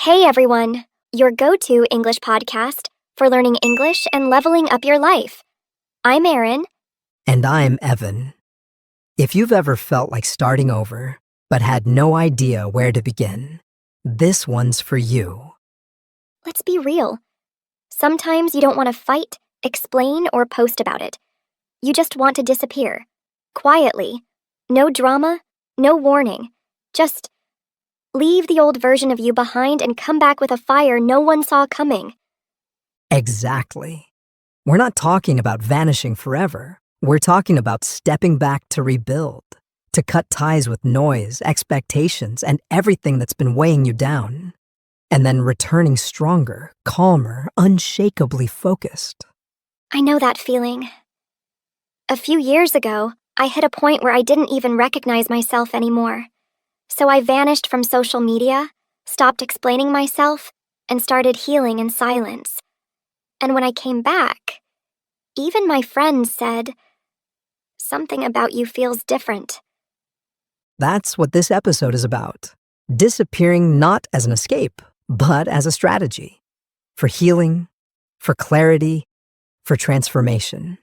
Hey everyone, your go-to English podcast for learning English and leveling up your life. I'm Erin. And I'm Evan. If you've ever felt like starting over, but had no idea where to begin, this one's for you. Let's be real. Sometimes you don't want to fight, explain, or post about it. You just want to disappear. Quietly. No drama, no warning. Just leave the old version of you behind and come back with a fire no one saw coming. Exactly. We're not talking about vanishing forever. We're talking about stepping back to rebuild, to cut ties with noise, expectations, and everything that's been weighing you down, and then returning stronger, calmer, unshakably focused. I know that feeling. A few years ago, I hit a point where I didn't even recognize myself anymore. So I vanished from social media, stopped explaining myself, and started healing in silence. And when I came back, even my friends said, "Something about you feels different." That's what this episode is about. Disappearing not as an escape, but as a strategy. For healing, for clarity, for transformation.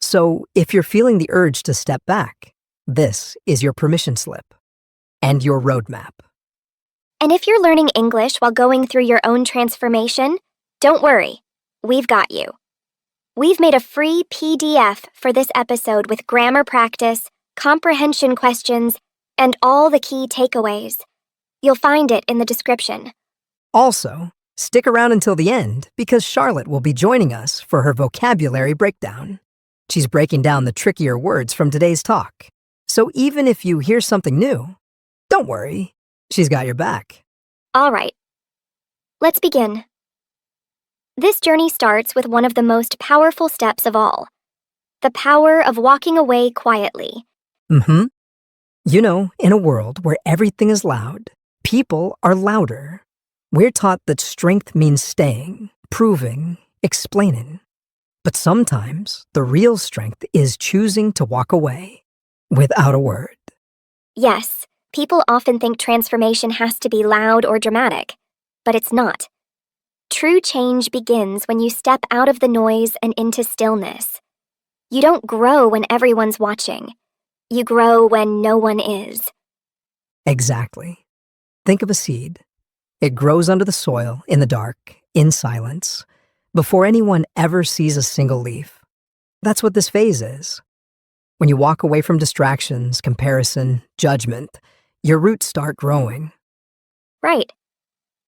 So if you're feeling the urge to step back, this is your permission slip and your roadmap. And if you're learning English while going through your own transformation, don't worry, we've got you. We've made a free PDF for this episode with grammar practice, comprehension questions, and all the key takeaways. You'll find it in the description. Also, stick around until the end because Charlotte will be joining us for her vocabulary breakdown. She's breaking down the trickier words from today's talk. So even if you hear something new, don't worry, she's got your back. All right, let's begin. This journey starts with one of the most powerful steps of all, the power of walking away quietly. You know, in a world where everything is loud, people are louder. We're taught that strength means staying, proving, explaining. But sometimes the real strength is choosing to walk away without a word. Yes, people often think transformation has to be loud or dramatic, but it's not. True change begins when you step out of the noise and into stillness. You don't grow when everyone's watching. You grow when no one is. Exactly. Think of a seed. It grows under the soil, in the dark, in silence, before anyone ever sees a single leaf. That's what this phase is. When you walk away from distractions, comparison, judgment, your roots start growing. Right.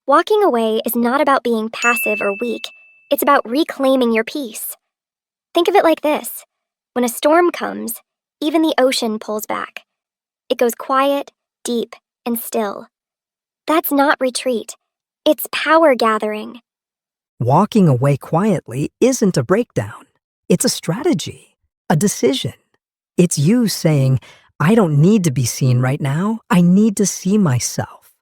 Walking away is not about being passive or weak. It's about reclaiming your peace. Think of it like this. When a storm comes, even the ocean pulls back. It goes quiet, deep, and still. That's not retreat. It's power gathering. Walking away quietly isn't a breakdown. It's a strategy, a decision. It's you saying, I don't need to be seen right now. I need to see myself.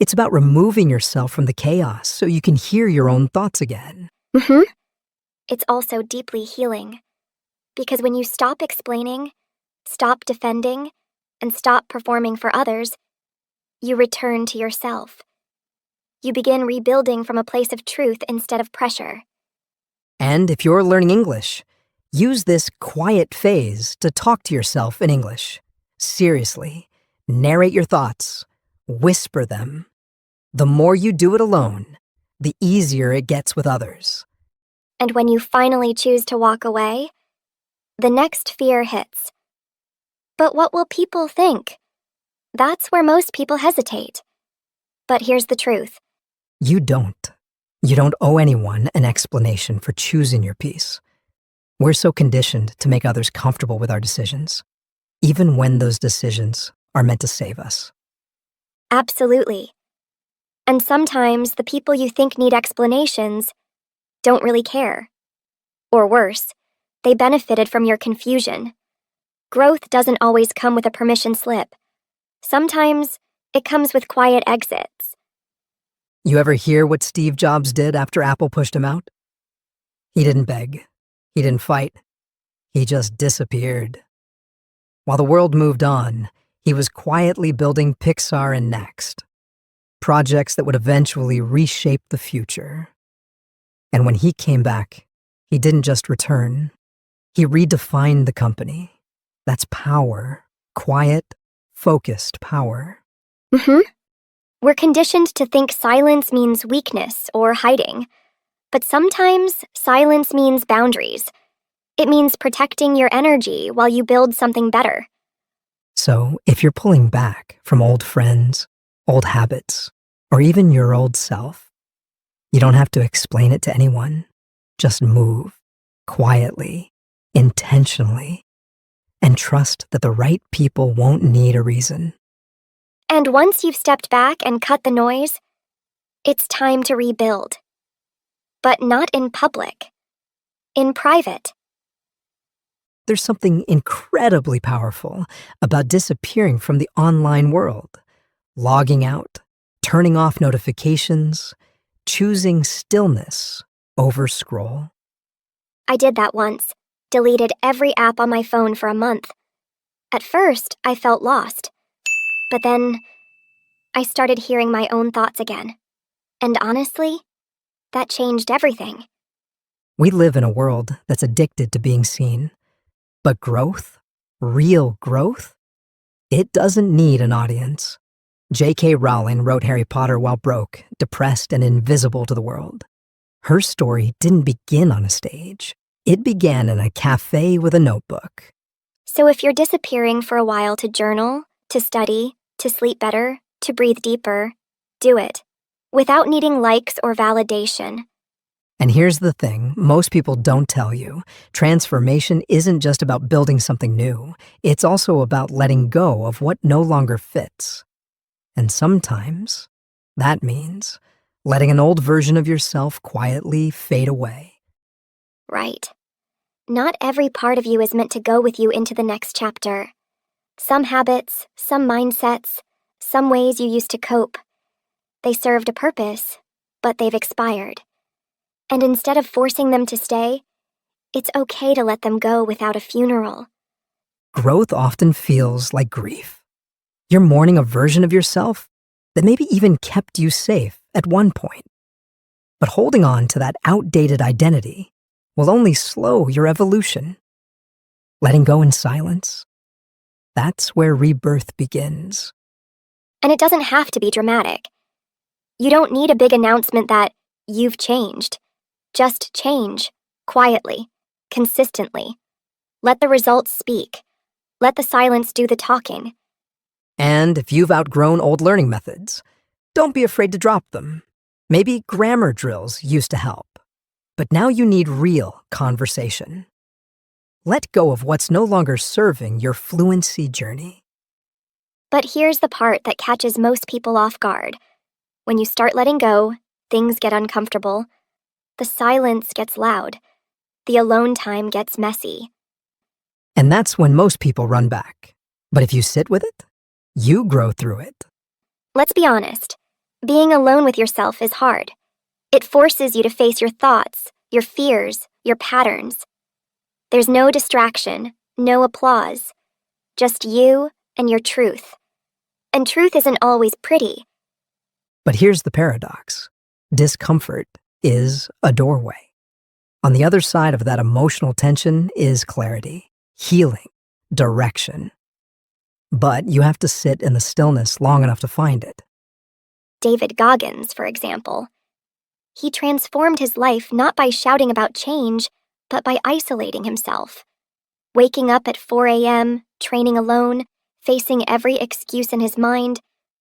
It's about removing yourself from the chaos so you can hear your own thoughts again. It's also deeply healing. Because when you stop explaining, stop defending, and stop performing for others, you return to yourself. You begin rebuilding from a place of truth instead of pressure. And if you're learning English, use this quiet phase to talk to yourself in English. Seriously, narrate your thoughts, whisper them. The more you do it alone, the easier it gets with others. And when you finally choose to walk away, the next fear hits. But what will people think? That's where most people hesitate. But here's the truth. You don't. You don't owe anyone an explanation for choosing your peace. We're so conditioned to make others comfortable with our decisions, even when those decisions are meant to save us. Absolutely. And sometimes the people you think need explanations don't really care. Or worse, they benefited from your confusion. Growth doesn't always come with a permission slip. Sometimes it comes with quiet exits. You ever hear what Steve Jobs did after Apple pushed him out? He didn't beg. He didn't fight. He just disappeared. While the world moved on, he was quietly building Pixar and Next. projects that would eventually reshape the future. And when he came back, he didn't just return. He redefined the company. That's power. Quiet, focused power. We're conditioned to think silence means weakness or hiding. But sometimes silence means boundaries. It means protecting your energy while you build something better. So if you're pulling back from old friends, old habits, or even your old self, you don't have to explain it to anyone. Just move quietly, intentionally, and trust that the right people won't need a reason. And once you've stepped back and cut the noise, it's time to rebuild. But not in public. In private. There's something incredibly powerful about disappearing from the online world, logging out, turning off notifications, choosing stillness over scroll. I did that once, deleted every app on my phone for a month. At first, I felt lost. But then, I started hearing my own thoughts again. And honestly, that changed everything. We live in a world that's addicted to being seen. But growth, real growth, it doesn't need an audience. J.K. Rowling wrote Harry Potter while broke, depressed, and invisible to the world. Her story didn't begin on a stage. It began in a cafe with a notebook. So if you're disappearing for a while to journal, to study, to sleep better, to breathe deeper, do it. Without needing likes or validation. And here's the thing most people don't tell you. Transformation isn't just about building something new. It's also about letting go of what no longer fits. And sometimes that means letting an old version of yourself quietly fade away. Right. Not every part of you is meant to go with you into the next chapter. Some habits, some mindsets, some ways you used to cope. They served a purpose, but they've expired. And instead of forcing them to stay, it's okay to let them go without a funeral. Growth often feels like grief. You're mourning a version of yourself that maybe even kept you safe at one point. But holding on to that outdated identity will only slow your evolution. Letting go in silence, that's where rebirth begins. And it doesn't have to be dramatic. You don't need a big announcement that you've changed. Just change, quietly, consistently. Let the results speak. Let the silence do the talking. And if you've outgrown old learning methods, don't be afraid to drop them. Maybe grammar drills used to help, but now you need real conversation. Let go of what's no longer serving your fluency journey. But here's the part that catches most people off guard. When you start letting go, things get uncomfortable. The silence gets loud. The alone time gets messy. And that's when most people run back. But if you sit with it, you grow through it. Let's be honest. Being alone with yourself is hard. It forces you to face your thoughts, your fears, your patterns. There's no distraction, no applause. Just you and your truth. And truth isn't always pretty. But here's the paradox. Discomfort is a doorway. On the other side of that emotional tension is clarity, healing, direction. But you have to sit in the stillness long enough to find it. David Goggins, for example. He transformed his life not by shouting about change, but by isolating himself. Waking up at 4 a.m., training alone, facing every excuse in his mind,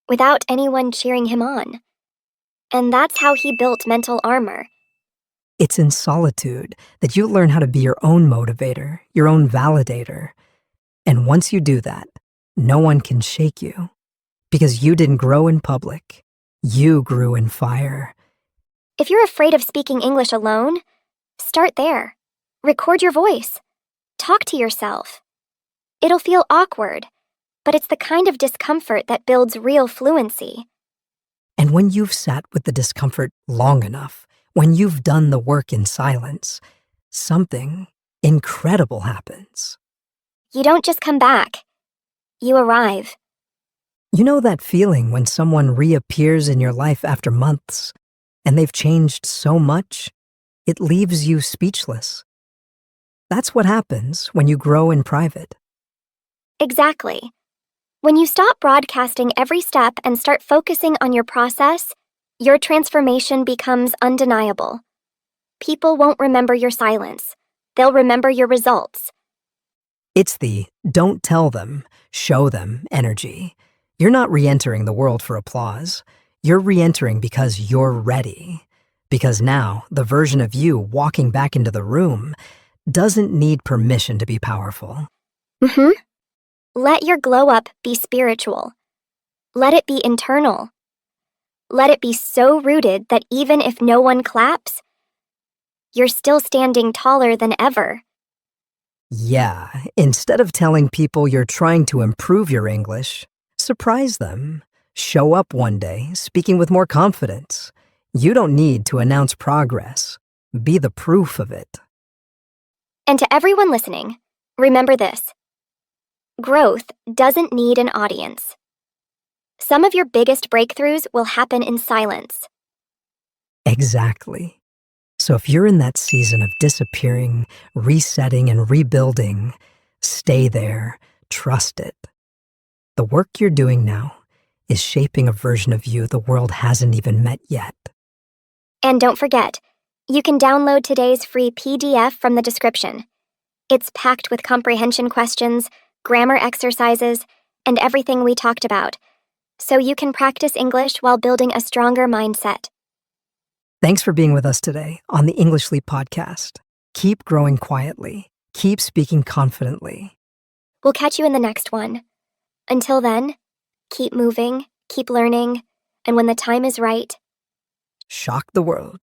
without anyone cheering him on. And that's how he built mental armor. It's in solitude that you learn how to be your own motivator, your own validator. And once you do that, no one can shake you. Because you didn't grow in public. You grew in fire. If you're afraid of speaking English alone, start there. Record your voice. Talk to yourself. It'll feel awkward, but it's the kind of discomfort that builds real fluency. And when you've sat with the discomfort long enough, when you've done the work in silence, something incredible happens. You don't just come back. You arrive. You know that feeling when someone reappears in your life after months, and they've changed so much, it leaves you speechless. That's what happens when you grow in private. Exactly. When you stop broadcasting every step and start focusing on your process, your transformation becomes undeniable. People won't remember your silence. They'll remember your results. It's the don't tell them, show them energy. You're not re-entering the world for applause. You're re-entering because you're ready. Because now, the version of you walking back into the room doesn't need permission to be powerful. Let your glow up be spiritual. Let it be internal. Let it be so rooted that even if no one claps, you're still standing taller than ever. Yeah, instead of telling people you're trying to improve your English, surprise them. Show up one day speaking with more confidence. You don't need to announce progress. Be the proof of it. And to everyone listening, remember this. Growth doesn't need an audience. Some of your biggest breakthroughs will happen in silence. Exactly. So if you're in that season of disappearing, resetting, and rebuilding, stay there, trust it. The work you're doing now is shaping a version of you the world hasn't even met yet. And don't forget, you can download today's free PDF from the description. It's packed with comprehension questions, grammar exercises, and everything we talked about, so you can practice English while building a stronger mindset. Thanks for being with us today on the English Leap podcast. Keep growing quietly. Keep speaking confidently. We'll catch you in the next one. Until then, keep moving, keep learning, and when the time is right, Shock the world.